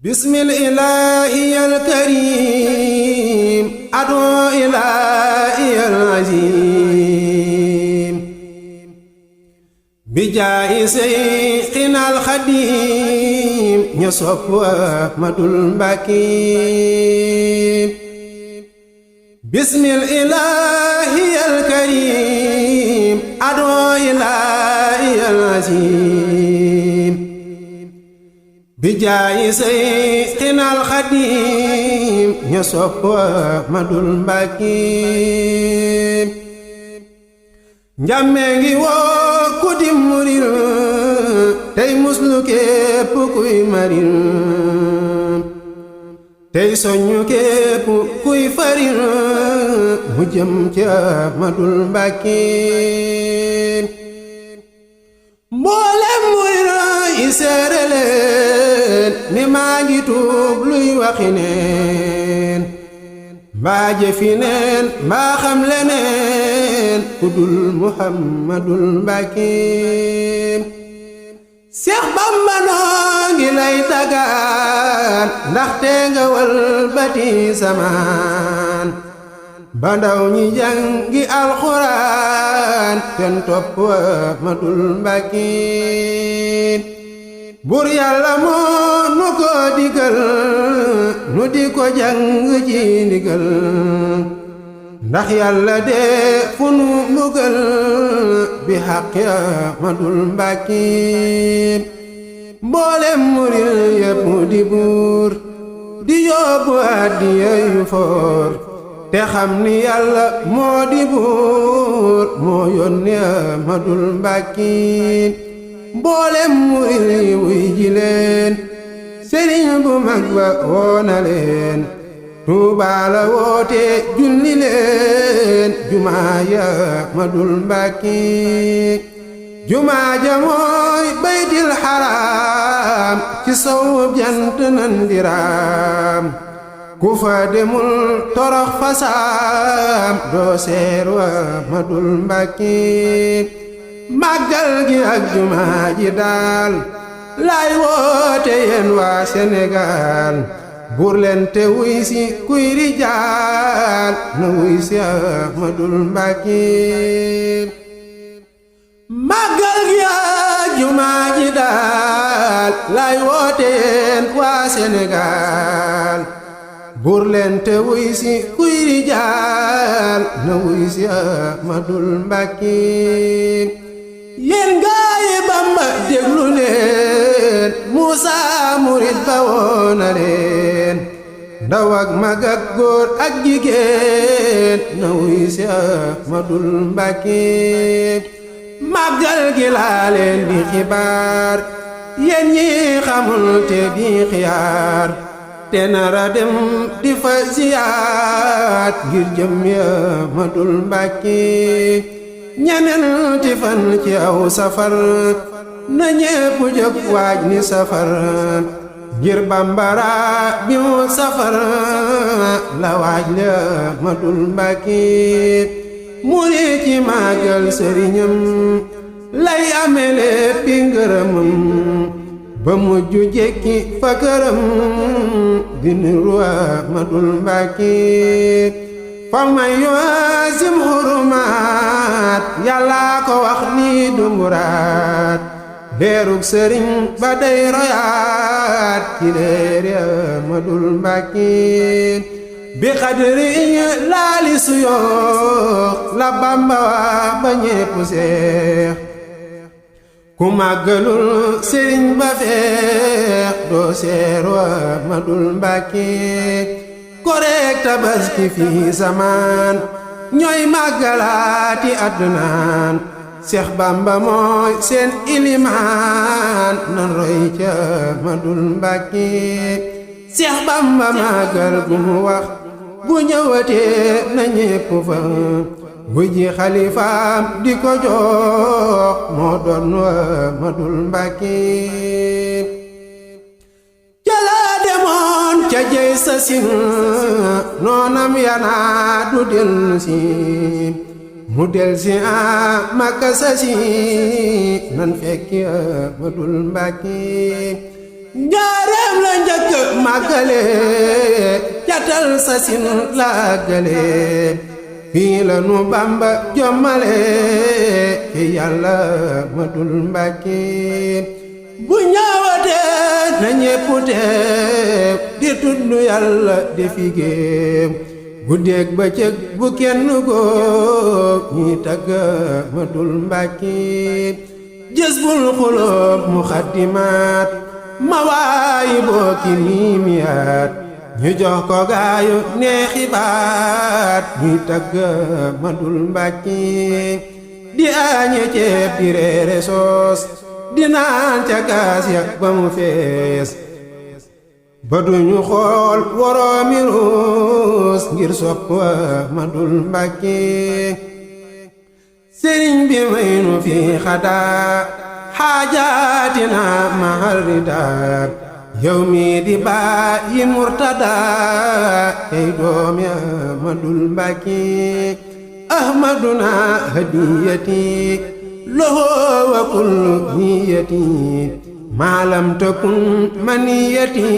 بسم الإله الكريم أدعو إلهي العظيم بجاه شيخنا الخديم يصف أحمدول مبكي بسم الإله الكريم أدعو إلهي العظيم بجاه شيخنا الخديم يصف أحمدول مبكي njàmmee woo ku di murit tey muslu képp kuy marit tey soññu képp kuy farit mu jëm ci Ahmadoul Mbacké mboolem murit yi seere leen ni maa ngi tuub luy waxi neen mbaa jëfi neen mbaa xam leneen ku dul Muhammadoul Mbacké Seex Bamba noo ngi lay dagaan ndaxte nga walbati samaan ba ndaw ñi jàngi alxuraan ten topp Ahmadoul Mbacké Buur Yàlla moo nu ko digal nu di ko jàng ci ndigal ndax Yàlla dee fu nu mbugal bi xaqi Ahmadoul Mbacké mboolem murit yépp di buur di yóbbu addiya yu foor te xam ni Yàlla moo di buur moo yónni Ahmadoul Mbacké mboolem murit yi wuy ji leen Serigne bu mag ba woona leen Tuubaa la woote julli leen jumaa ya Ahmadoul Mbacké jumaa ja mooy baytil xaraam ci sowub jant nan diraam ku fa demul torox fasaam doo seeru Ahmadoul Mbacké màggal gi ak jumaa ji daal lay woote yéen waa Sénégal buur leen te wuy si kuy rijaal na wuy si Ahmadoul Mbacké màggal gi ak jumaa ji daal lay woote yéen waa Sénégal buur leen te wuy si kuy rijaal na wuy si Ahmadoul Mbacké yéen gaayi Bamba déglu leen Moussa murit ba woona leen ndaw ak mag ak góor ak jigéen na wuy si Ahmadoul Mbacké màggal gi laa leen di xibaar yéen ñi xamul te di xiyaar te nara dem di fa ziyaat ngir jëm Ahmadoul Mbacké ñeneenti fan ci aw safar na ñépp jóg waaj ni safar ngir bambara bi mu safar la waaj le Ahmadoul Mbacké murit ci màggal sëriñam lay amele pi ngërëmam ba mujj jekki fa këram di niru Ahmadoul Mbacké famay yuazim hurumaat Yàlla ko wax ni du muraat leerug sëriñ ba day royaat ci leeri Ahmadoul Mbacké bi xadri laali suyoox la Bamba wax ba ñépp seex ku màggalul sëriñ ba feex doo seeru Ahmadoul Mbacké korek tabaski fi zaman ñooy màggalaati adnaan Seex Bamba mooy seen ilimaan nan roy ca Ahmadoul Mbacké Seex Bamba màggal gu mu wax bu ñëwatee na ñépp fa bu ji xalifaam di ko jox moo doon Ahmadoul Mbacké ca jey sa sin noonam yanaa du dellu si mu del si Makka sa si nan fekki Ahmadoul Mbacké njaareem la njëkk màggale catal sasin laggale fii la nu Bamba jommale ci yàlla Ahmadoul Mbacké bu ñaawatee na ñépp teew di tudd yàlla di figéem guddeeg bëccëg bu kenn góob ñi tagg Ahmadoul Mbacké jazbul xuloob muxaddimaat mawaayi booki miimiyaat ñu jox ko gaayu neexi baat ñuy tagg Ahmadoul Mbacké di añe ceeb di reere soos di naan ca gaas ya ba mu fees ba duñu xool woroomi ruus ngir sopp Ahmadoul Mbacké sëriñ bi may nu fi xadaa xaajaatina mahal ridaa yow mi di bàyyi murtadaa ey doomi Ahmadoul Mbacké ahmaduna hadiyati lahu wa kullu niyati maalam takun maniyati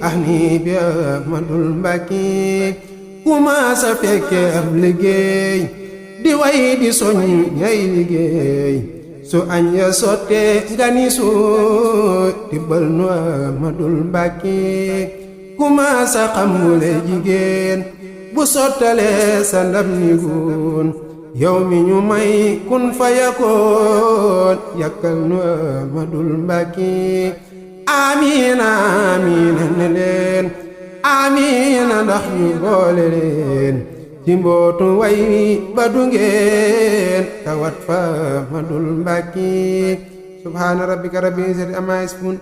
ahni bi Ahmadoul Mbacké kuma sa fekke am liggéey di way di soñ ñay liggéey su añ ya sotte nga ni soo tibbal nu Ahmadoul Mbacké kuma sa xamule jigéen bu sottale sa ndam ni guun yow mi ñu may kun fayakoon yakkal nu Ahmadoul Mbacké amiina amiina ne leen amiina ndax ñu boole leen ci mbootu way ba du ngeen tawat fa Ahmadoul Mbacké subhaana rabbika rabbil izzati ammaa yasifuun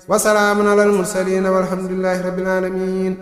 wa salaamun alal mursaliin walhamdulillaahi rabbil aalamiin